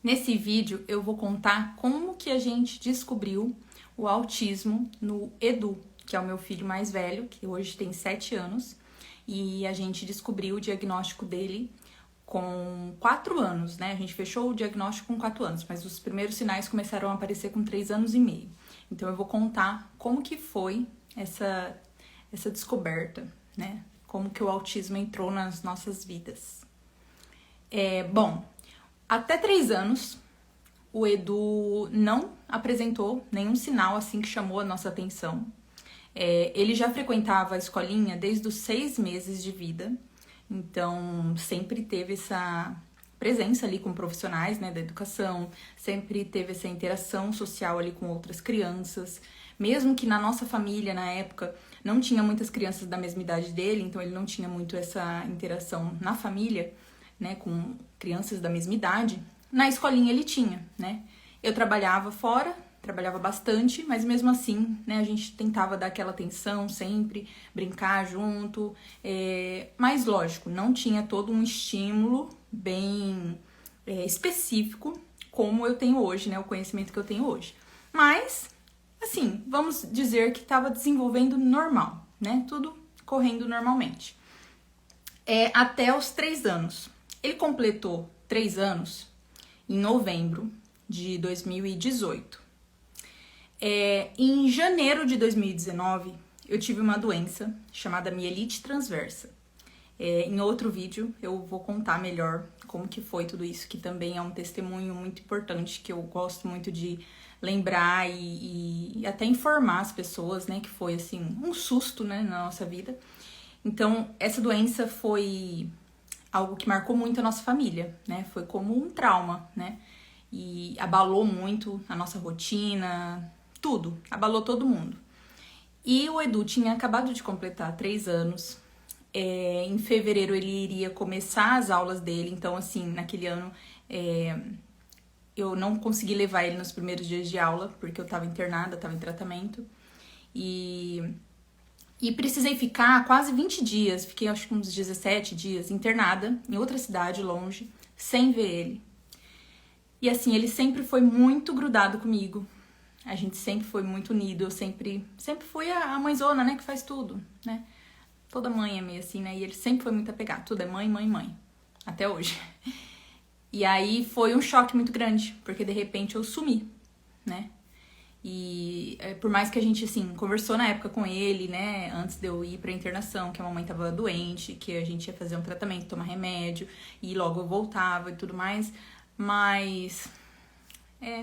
Nesse vídeo eu vou contar como que a gente descobriu o autismo no Edu, que é o meu filho mais velho, que hoje tem 7 anos, e a gente descobriu o diagnóstico dele com 4 anos, né? A gente fechou o diagnóstico com 4 anos, mas os primeiros sinais começaram a aparecer com 3 anos e meio. Então eu vou contar como que foi essa descoberta, né? Como que o autismo entrou nas nossas vidas. Bom, até 3 anos, o Edu não apresentou nenhum sinal assim que chamou a nossa atenção. Ele já frequentava a escolinha desde os 6 meses de vida, então sempre teve essa presença ali com profissionais, né, da educação, sempre teve essa interação social ali com outras crianças, mesmo que na nossa família, na época, não tinha muitas crianças da mesma idade dele, então ele não tinha muito essa interação na família, né, com crianças da mesma idade. Na escolinha ele tinha, né? Eu trabalhava fora, trabalhava bastante, mas mesmo assim, né, a gente tentava dar aquela atenção sempre, brincar junto, mas lógico, não tinha todo um estímulo bem específico como eu tenho hoje, né, o conhecimento que eu tenho hoje. Mas, assim, vamos dizer que estava desenvolvendo normal, né, tudo correndo normalmente. Até os 3 anos. Ele completou 3 anos em novembro de 2018. Em janeiro de 2019, eu tive uma doença chamada mielite transversa. Em outro vídeo, eu vou contar melhor como que foi tudo isso, que também é um testemunho muito importante, que eu gosto muito de lembrar e até informar as pessoas, né, que foi, assim, um susto, né, na nossa vida. Então, essa doença foi algo que marcou muito a nossa família, né? Foi como um trauma, né? E abalou muito a nossa rotina, tudo. Abalou todo mundo. E o Edu tinha acabado de completar 3 anos. Em fevereiro ele iria começar as aulas dele. Então, assim, naquele ano eu não consegui levar ele nos primeiros dias de aula, porque eu tava internada, tava em tratamento. E precisei ficar quase 20 dias, fiquei acho que uns 17 dias internada em outra cidade longe, sem ver ele. E assim, ele sempre foi muito grudado comigo, a gente sempre foi muito unido, eu sempre fui a mãezona, né, que faz tudo, né. Toda mãe é meio assim, né, e ele sempre foi muito apegado, tudo é mãe, mãe, mãe, até hoje. E aí foi um choque muito grande, porque de repente eu sumi, né. E por mais que a gente, assim, conversou na época com ele, né, antes de eu ir pra internação, que a mamãe tava doente, que a gente ia fazer um tratamento, tomar remédio, e logo eu voltava e tudo mais, mas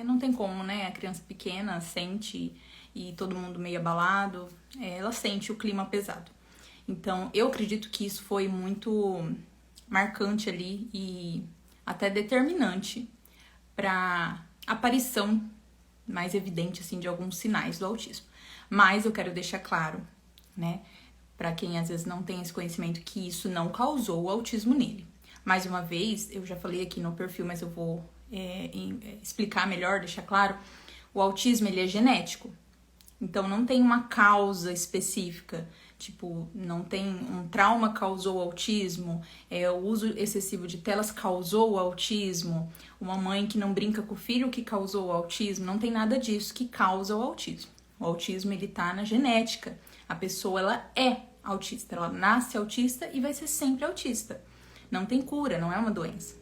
não tem como, né, a criança pequena sente, e todo mundo meio abalado, ela sente o clima pesado. Então, eu acredito que isso foi muito marcante ali e até determinante pra aparição mais evidente, assim, de alguns sinais do autismo. Mas eu quero deixar claro, né, pra quem às vezes não tem esse conhecimento, que isso não causou o autismo nele. Mais uma vez, eu já falei aqui no perfil, mas eu vou explicar melhor, deixar claro, o autismo, ele é genético. Então, não tem uma causa específica, tipo, não tem um trauma causou autismo, o uso excessivo de telas causou autismo, uma mãe que não brinca com o filho que causou o autismo, não tem nada disso que causa o autismo. O autismo, ele tá na genética. A pessoa, ela é autista, ela nasce autista e vai ser sempre autista. Não tem cura, não é uma doença.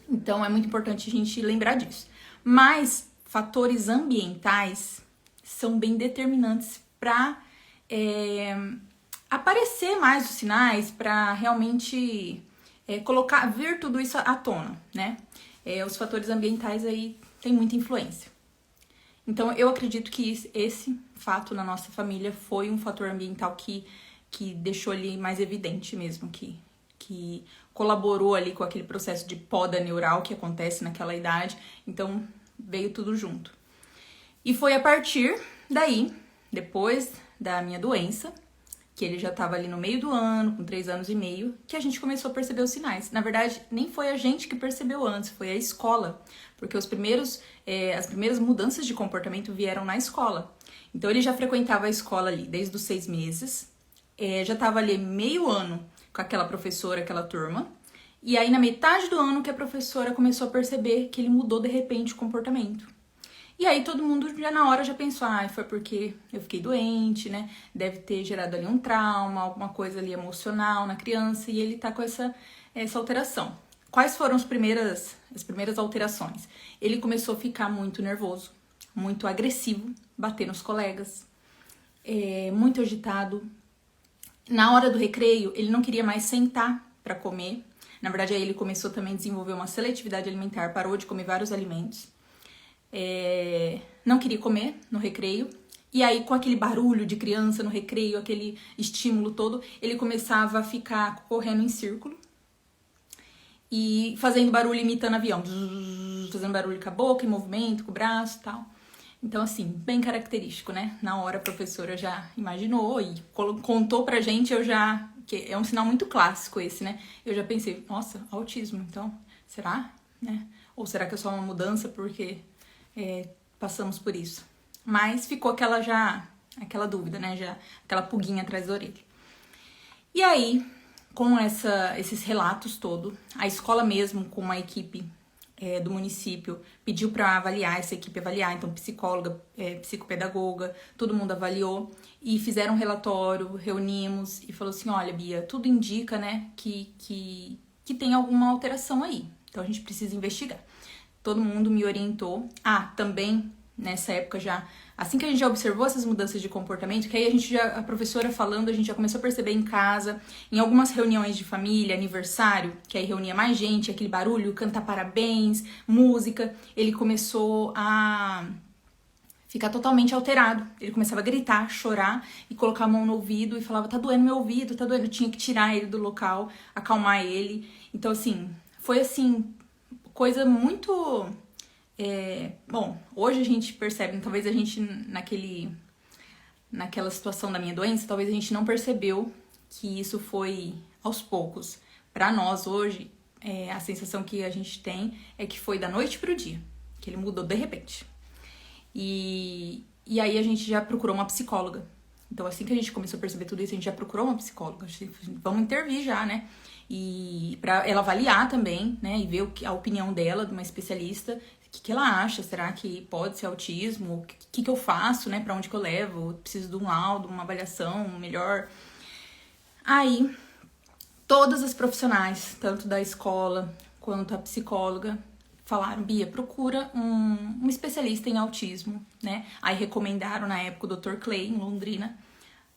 Então, é muito importante a gente lembrar disso. Mas, fatores ambientais são bem determinantes para aparecer mais os sinais, para realmente vir tudo isso à tona, né? Os fatores ambientais aí têm muita influência. Então, eu acredito que esse fato na nossa família foi um fator ambiental que deixou ali mais evidente mesmo, que colaborou ali com aquele processo de poda neural que acontece naquela idade. Então, veio tudo junto. E foi a partir daí, depois da minha doença, que ele já estava ali no meio do ano, com 3 anos e meio, que a gente começou a perceber os sinais. Na verdade, nem foi a gente que percebeu antes, foi a escola, porque as primeiras mudanças de comportamento vieram na escola. Então, ele já frequentava a escola ali desde os 6 meses, já estava ali meio ano com aquela professora, aquela turma, E aí, na metade do ano, que a professora começou a perceber que ele mudou de repente o comportamento. E aí, todo mundo já na hora já pensou, foi porque eu fiquei doente, né? Deve ter gerado ali um trauma, alguma coisa ali emocional na criança, e ele tá com essa alteração. Quais foram as primeiras alterações? Ele começou a ficar muito nervoso, muito agressivo, bater nos colegas, muito agitado. Na hora do recreio, ele não queria mais sentar para comer. Na verdade, aí ele começou também a desenvolver uma seletividade alimentar, parou de comer vários alimentos. Não queria comer no recreio. E aí, com aquele barulho de criança no recreio, aquele estímulo todo, ele começava a ficar correndo em círculo e fazendo barulho imitando avião. Fazendo barulho com a boca, em movimento, com o braço e tal. Então, assim, bem característico, né? Na hora a professora já imaginou e contou pra gente, que é um sinal muito clássico esse, né? Eu já pensei, nossa, autismo, então, será? Né? Ou será que é só uma mudança porque passamos por isso? Mas ficou aquela dúvida, né? Já aquela pulguinha atrás da orelha. E aí, com esses relatos todos, a escola mesmo, com uma equipe do município, pediu para avaliar, essa equipe avaliar, então psicóloga, psicopedagoga, todo mundo avaliou e fizeram um relatório, reunimos e falou assim, olha, Bia, tudo indica, né, que tem alguma alteração aí, então a gente precisa investigar. Todo mundo me orientou. Também nessa época já, assim que a gente já observou essas mudanças de comportamento, que aí a professora falando, a gente já começou a perceber em casa, em algumas reuniões de família, aniversário, que aí reunia mais gente, aquele barulho, cantar parabéns, música, ele começou a ficar totalmente alterado. Ele começava a gritar, chorar e colocar a mão no ouvido e falava, tá doendo meu ouvido, tá doendo. Eu tinha que tirar ele do local, acalmar ele. Então, assim, foi assim, coisa muito... Bom, hoje a gente percebe, talvez a gente naquela situação da minha doença, talvez a gente não percebeu que isso foi aos poucos. Para nós hoje, a sensação que a gente tem é que foi da noite pro dia, que ele mudou de repente. E aí a gente já procurou uma psicóloga. Então assim que a gente começou a perceber tudo isso, a gente já procurou uma psicóloga. Vamos intervir já, né? E para ela avaliar também, né? E ver a opinião dela, de uma especialista. O que ela acha? Será que pode ser autismo? O que eu faço, né? Pra onde que eu levo? Eu preciso de um laudo, uma avaliação melhor. Aí, todas as profissionais, tanto da escola quanto a psicóloga, falaram, Bia, procura um especialista em autismo, né? Aí recomendaram na época o Dr. Clay, em Londrina.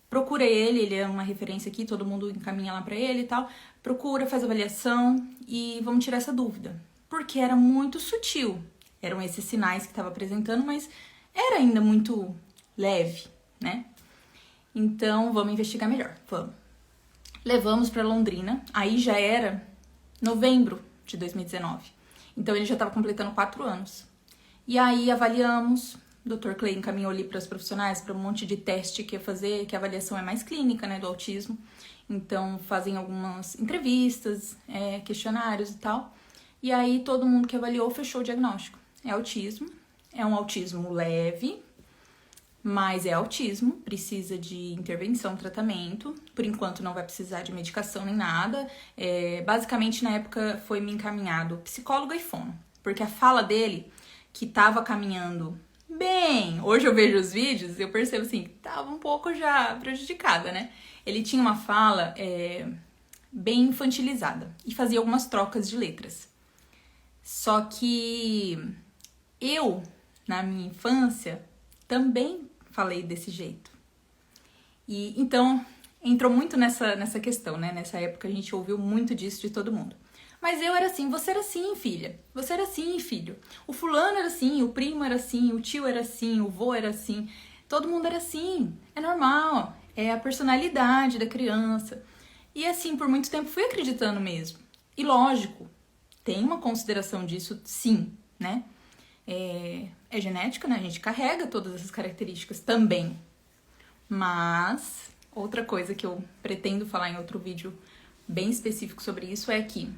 Procura ele é uma referência aqui, todo mundo encaminha lá pra ele e tal. Procura, faz avaliação e vamos tirar essa dúvida. Porque era muito sutil. Eram esses sinais que estava apresentando, mas era ainda muito leve, né? Então, vamos investigar melhor, vamos. Levamos para Londrina, aí já era novembro de 2019. Então, ele já estava completando 4 anos. E aí, avaliamos, o Dr. Clay encaminhou ali para os profissionais, para um monte de teste que ia fazer, que a avaliação é mais clínica, né, do autismo. Então, fazem algumas entrevistas, questionários e tal. E aí, todo mundo que avaliou fechou o diagnóstico. É autismo, é um autismo leve, mas é autismo, precisa de intervenção, tratamento. Por enquanto não vai precisar de medicação nem nada. Basicamente, na época, foi me encaminhado psicólogo e fono, porque a fala dele, que estava caminhando bem, hoje eu vejo os vídeos e eu percebo assim, que estava um pouco já prejudicada, né? Ele tinha uma fala bem infantilizada e fazia algumas trocas de letras. Só que eu, na minha infância, também falei desse jeito. E então, entrou muito nessa questão, né? Nessa época a gente ouviu muito disso de todo mundo. Mas eu era assim, você era assim, filha. Você era assim, filho. O fulano era assim, o primo era assim, o tio era assim, o vô era assim. Todo mundo era assim. É normal. É a personalidade da criança. E assim, por muito tempo fui acreditando mesmo. E lógico, tem uma consideração disso, sim, né? É genética, né? A gente carrega todas essas características também. Mas, outra coisa que eu pretendo falar em outro vídeo bem específico sobre isso é que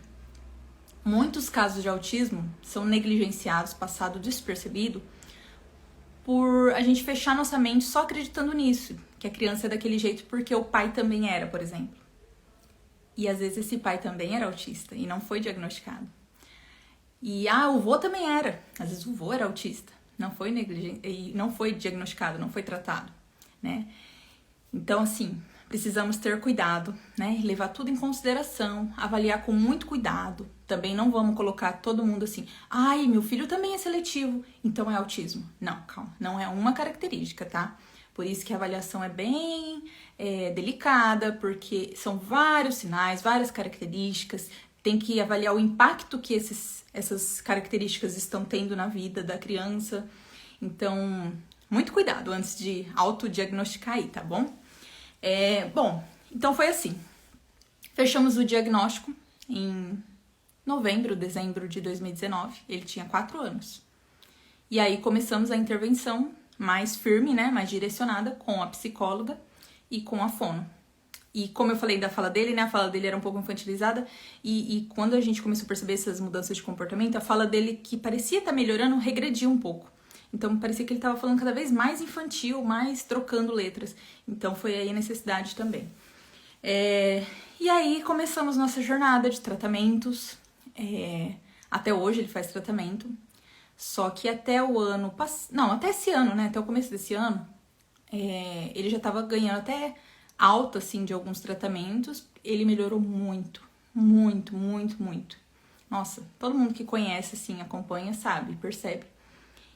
muitos casos de autismo são negligenciados, passado despercebido, por a gente fechar nossa mente só acreditando nisso, que a criança é daquele jeito porque o pai também era, por exemplo. E às vezes esse pai também era autista e não foi diagnosticado. E o vô também era. Às vezes o vô era autista, não foi e não foi diagnosticado, não foi tratado, né? Então, assim, precisamos ter cuidado, né? Levar tudo em consideração, avaliar com muito cuidado. Também não vamos colocar todo mundo assim, ai, meu filho também é seletivo, então é autismo. Não, calma, não é uma característica, tá? Por isso que a avaliação é bem delicada, porque são vários sinais, várias características. Tem que avaliar o impacto que essas características estão tendo na vida da criança. Então, muito cuidado antes de autodiagnosticar aí, tá bom? Bom, então foi assim. Fechamos o diagnóstico em dezembro de 2019. Ele tinha 4 anos. E aí começamos a intervenção mais firme, né? Mais direcionada com a psicóloga e com a fono. E como eu falei da fala dele, né? A fala dele era um pouco infantilizada. E quando a gente começou a perceber essas mudanças de comportamento, a fala dele, que parecia estar melhorando, regrediu um pouco. Então parecia que ele estava falando cada vez mais infantil, mais trocando letras. Então foi aí a necessidade também. E aí começamos nossa jornada de tratamentos. Até hoje ele faz tratamento. Só que até o ano passado... Não, até esse ano, né? Até o começo desse ano, ele já estava ganhando até alta, assim, de alguns tratamentos. Ele melhorou muito, muito, muito, muito. Nossa, todo mundo que conhece, assim, acompanha, sabe, percebe.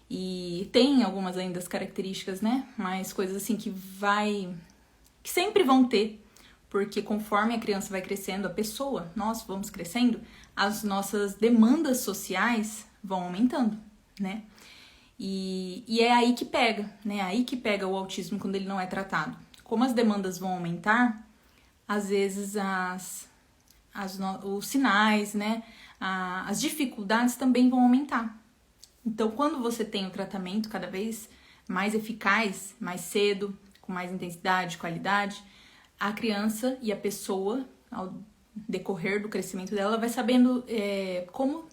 E tem algumas ainda as características, né? Mas coisas assim que sempre vão ter, porque conforme a criança vai crescendo, a pessoa, nós vamos crescendo, as nossas demandas sociais vão aumentando, né? E é aí que pega, né? Aí que pega o autismo quando ele não é tratado. Como as demandas vão aumentar, às vezes os sinais, né? As dificuldades também vão aumentar. Então, quando você tem o tratamento cada vez mais eficaz, mais cedo, com mais intensidade, qualidade, a criança e a pessoa, ao decorrer do crescimento dela, vai sabendo como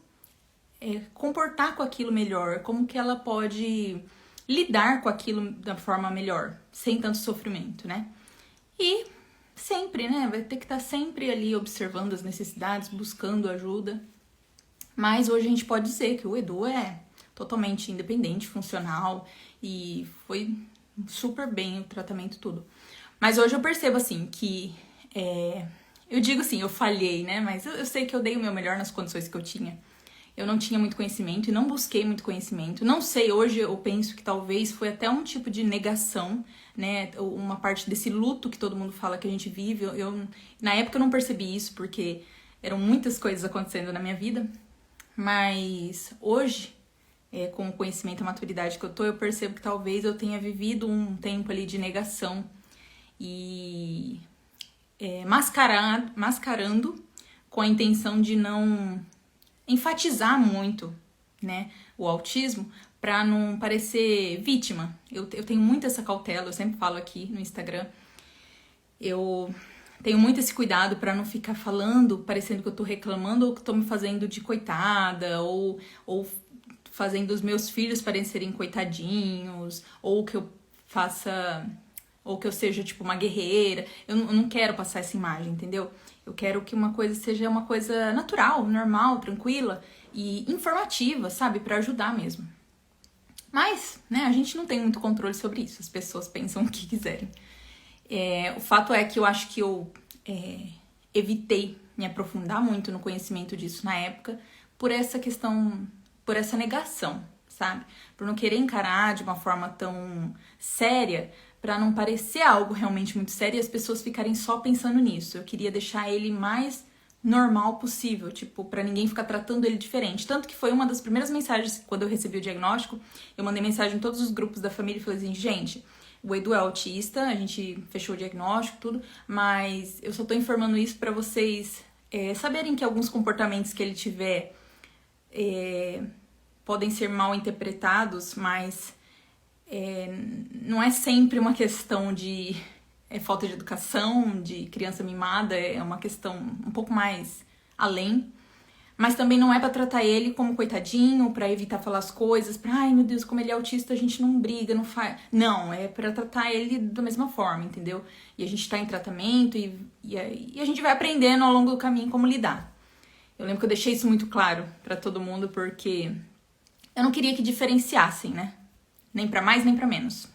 comportar com aquilo melhor, como que ela pode lidar com aquilo da forma melhor, sem tanto sofrimento, né? E sempre, né? Vai ter que estar sempre ali observando as necessidades, buscando ajuda. Mas hoje a gente pode dizer que o Edu é totalmente independente, funcional e foi super bem o tratamento tudo. Mas hoje eu percebo assim que eu digo assim, eu falhei, né? Mas eu sei que eu dei o meu melhor nas condições que eu tinha. Eu não tinha muito conhecimento e não busquei muito conhecimento. Não sei, hoje eu penso que talvez foi até um tipo de negação, né? Uma parte desse luto que todo mundo fala que a gente vive. Na época eu não percebi isso porque eram muitas coisas acontecendo na minha vida. Mas hoje, com o conhecimento e a maturidade que eu percebo que talvez eu tenha vivido um tempo ali de negação e mascarando com a intenção de não enfatizar muito, né, o autismo para não parecer vítima. Eu tenho muito essa cautela, eu sempre falo aqui no Instagram. Eu tenho muito esse cuidado para não ficar falando, parecendo que eu tô reclamando ou que tô me fazendo de coitada, ou fazendo os meus filhos parecerem coitadinhos, ou que eu faça, ou que eu seja tipo uma guerreira. Eu não quero passar essa imagem, entendeu? Eu quero que uma coisa seja uma coisa natural, normal, tranquila e informativa, sabe? Pra ajudar mesmo. Mas, né, a gente não tem muito controle sobre isso. As pessoas pensam o que quiserem. O fato é que eu acho que eu evitei me aprofundar muito no conhecimento disso na época por essa questão, por essa negação, sabe? Por não querer encarar de uma forma tão séria, pra não parecer algo realmente muito sério e as pessoas ficarem só pensando nisso. Eu queria deixar ele mais normal possível, tipo, pra ninguém ficar tratando ele diferente. Tanto que foi uma das primeiras mensagens, quando eu recebi o diagnóstico, eu mandei mensagem em todos os grupos da família e falei assim, gente, o Edu é autista, a gente fechou o diagnóstico, tudo, mas eu só tô informando isso pra vocês saberem que alguns comportamentos que ele tiver podem ser mal interpretados, mas não é sempre uma questão de falta de educação, de criança mimada, é uma questão um pouco mais além, Mas também não é pra tratar ele como coitadinho, pra evitar falar as coisas, pra, ai meu Deus, como ele é autista, a gente não briga, não faz. Não, é pra tratar ele da mesma forma, entendeu? E a gente tá em tratamento e a gente vai aprendendo ao longo do caminho como lidar. Eu lembro que eu deixei isso muito claro pra todo mundo, porque eu não queria que diferenciassem, né? Nem pra mais, nem pra menos.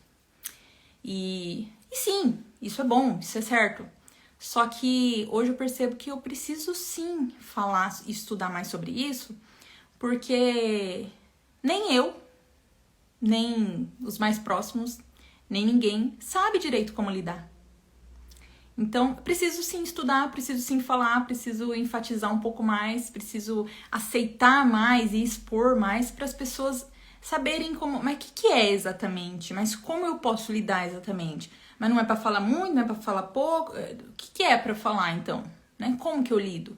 E sim, isso é bom, isso é certo. Só que hoje eu percebo que eu preciso sim falar e estudar mais sobre isso, porque nem eu, nem os mais próximos, nem ninguém sabe direito como lidar. Então, preciso sim estudar, preciso sim falar, preciso enfatizar um pouco mais, preciso aceitar mais e expor mais para as pessoas saberem como, mas o que é exatamente, mas como eu posso lidar exatamente. Mas não é para falar muito, não é para falar pouco, o que é para falar então, né? Como que eu lido?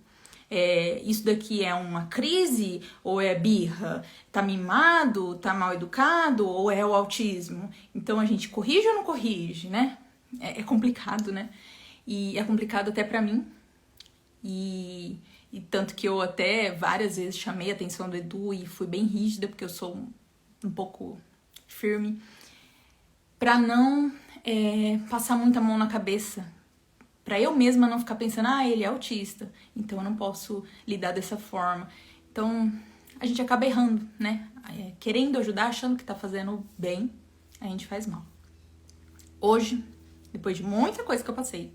Isso daqui é uma crise ou é birra? Tá mimado, tá mal educado ou é o autismo? Então a gente corrige ou não corrige, né? É complicado, né? E é complicado até pra mim. E tanto que eu até várias vezes chamei a atenção do Edu e fui bem rígida, porque eu sou um pouco firme, pra não passar muita mão na cabeça, pra eu mesma não ficar pensando, ele é autista, então eu não posso lidar dessa forma. Então a gente acaba errando, né? Querendo ajudar, achando que tá fazendo bem, a gente faz mal. Hoje, depois de muita coisa que eu passei,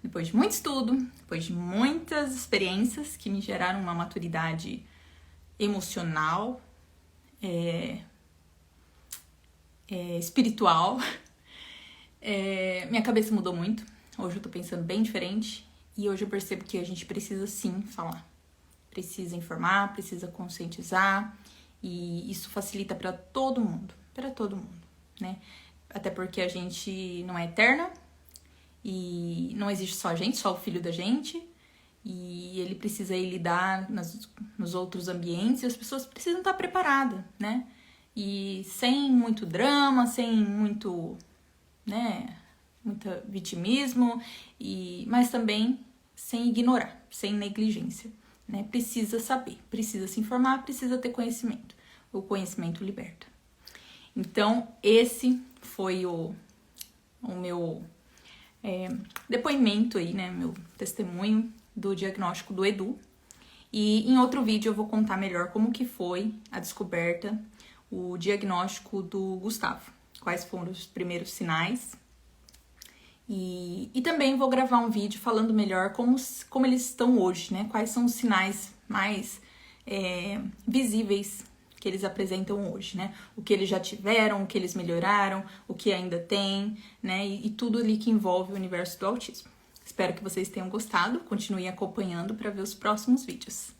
depois de muito estudo, depois de muitas experiências que me geraram uma maturidade emocional, espiritual, minha cabeça mudou muito. Hoje eu tô pensando bem diferente e hoje eu percebo que a gente precisa sim falar. Precisa informar, precisa conscientizar e isso facilita pra todo mundo, né? Até porque a gente não é eterna e não existe só a gente, só o filho da gente, e ele precisa ir lidar nos outros ambientes e as pessoas precisam estar preparadas, né? E sem muito drama, sem muito, né, muito vitimismo, mas também sem ignorar, sem negligência, né? Precisa saber, precisa se informar, precisa ter conhecimento. O conhecimento liberta. Então, esse foi o meu depoimento aí, né? Meu testemunho do diagnóstico do Edu. E em outro vídeo eu vou contar melhor como que foi a descoberta, o diagnóstico do Gustavo. Quais foram os primeiros sinais. E também vou gravar um vídeo falando melhor como eles estão hoje, né? Quais são os sinais mais visíveis que eles apresentam hoje, né? O que eles já tiveram, o que eles melhoraram, o que ainda tem, né? E tudo ali que envolve o universo do autismo. Espero que vocês tenham gostado, continuem acompanhando para ver os próximos vídeos.